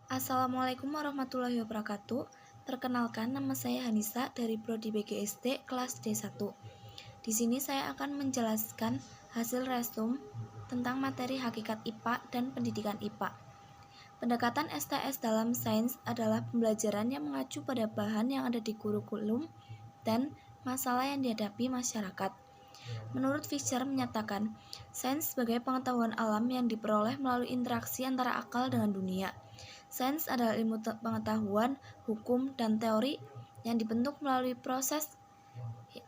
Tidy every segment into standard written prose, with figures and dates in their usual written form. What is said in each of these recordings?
Assalamualaikum warahmatullahi wabarakatuh. Perkenalkan, nama saya Hanisa dari Prodi BGSD kelas D1. Di sini saya akan menjelaskan hasil resum tentang materi hakikat IPA dan pendidikan IPA. Pendekatan STS dalam sains adalah pembelajaran yang mengacu pada bahan yang ada di kurikulum dan masalah yang dihadapi masyarakat. Menurut Fisher menyatakan, sains sebagai pengetahuan alam yang diperoleh melalui interaksi antara akal dengan dunia. Sains adalah ilmu pengetahuan, hukum, dan teori yang dibentuk melalui proses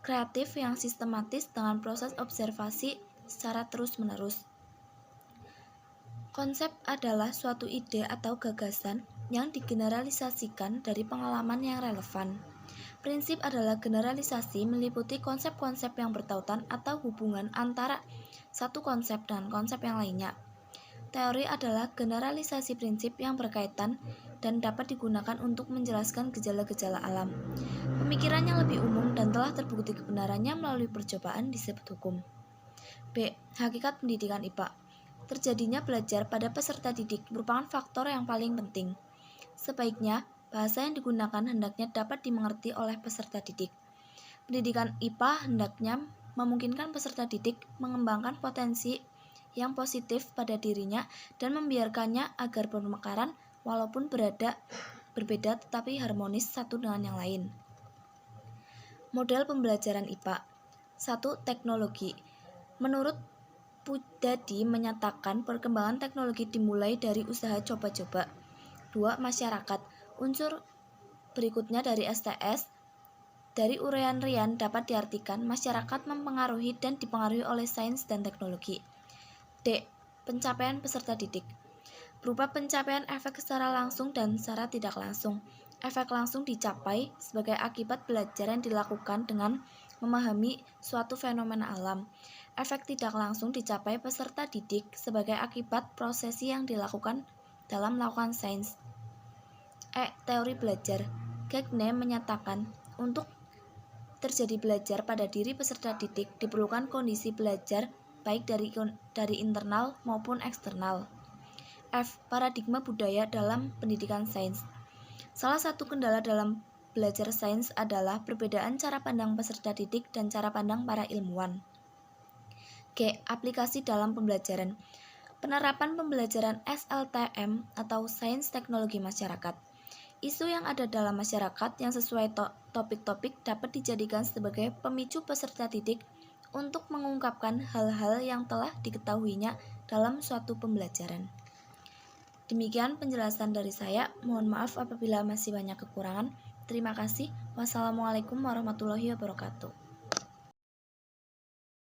kreatif yang sistematis dengan proses observasi secara terus-menerus. Konsep adalah suatu ide atau gagasan yang digeneralisasikan dari pengalaman yang relevan. Prinsip adalah generalisasi meliputi konsep-konsep yang bertautan atau hubungan antara satu konsep dan konsep yang lainnya. Teori adalah generalisasi prinsip yang berkaitan dan dapat digunakan untuk menjelaskan gejala-gejala alam. Pemikiran yang lebih umum dan telah terbukti kebenarannya melalui percobaan disebut hukum. B. Hakikat pendidikan IPA. Terjadinya belajar pada peserta didik merupakan faktor yang paling penting. Sebaiknya, bahasa yang digunakan hendaknya dapat dimengerti oleh peserta didik. Pendidikan IPA hendaknya memungkinkan peserta didik mengembangkan potensi yang positif pada dirinya dan membiarkannya agar bermekaran walaupun berbeda tetapi harmonis satu dengan yang lain. Model pembelajaran IPA. 1. Teknologi. Menurut Pudadi menyatakan perkembangan teknologi dimulai dari usaha coba-coba. 2. Masyarakat. Unsur berikutnya dari STS. Dari uraian Rian dapat diartikan masyarakat mempengaruhi dan dipengaruhi oleh sains dan teknologi. D. Pencapaian peserta didik. Berupa pencapaian efek secara langsung dan secara tidak langsung. Efek langsung dicapai sebagai akibat belajar yang dilakukan dengan memahami suatu fenomena alam. Efek tidak langsung dicapai peserta didik sebagai akibat prosesi yang dilakukan dalam melakukan sains. E. Teori belajar. Gagne menyatakan untuk terjadi belajar pada diri peserta didik diperlukan kondisi belajar baik dari internal maupun eksternal. F. Paradigma budaya dalam pendidikan sains. Salah satu kendala dalam belajar sains adalah perbedaan cara pandang peserta didik dan cara pandang para ilmuwan. G. Aplikasi dalam pembelajaran. Penerapan pembelajaran SLTM atau Sains Teknologi Masyarakat. Isu yang ada dalam masyarakat yang sesuai topik-topik dapat dijadikan sebagai pemicu peserta didik untuk mengungkapkan hal-hal yang telah diketahuinya dalam suatu pembelajaran. Demikian penjelasan dari saya. Mohon maaf apabila masih banyak kekurangan. Terima kasih. Wassalamualaikum warahmatullahi wabarakatuh.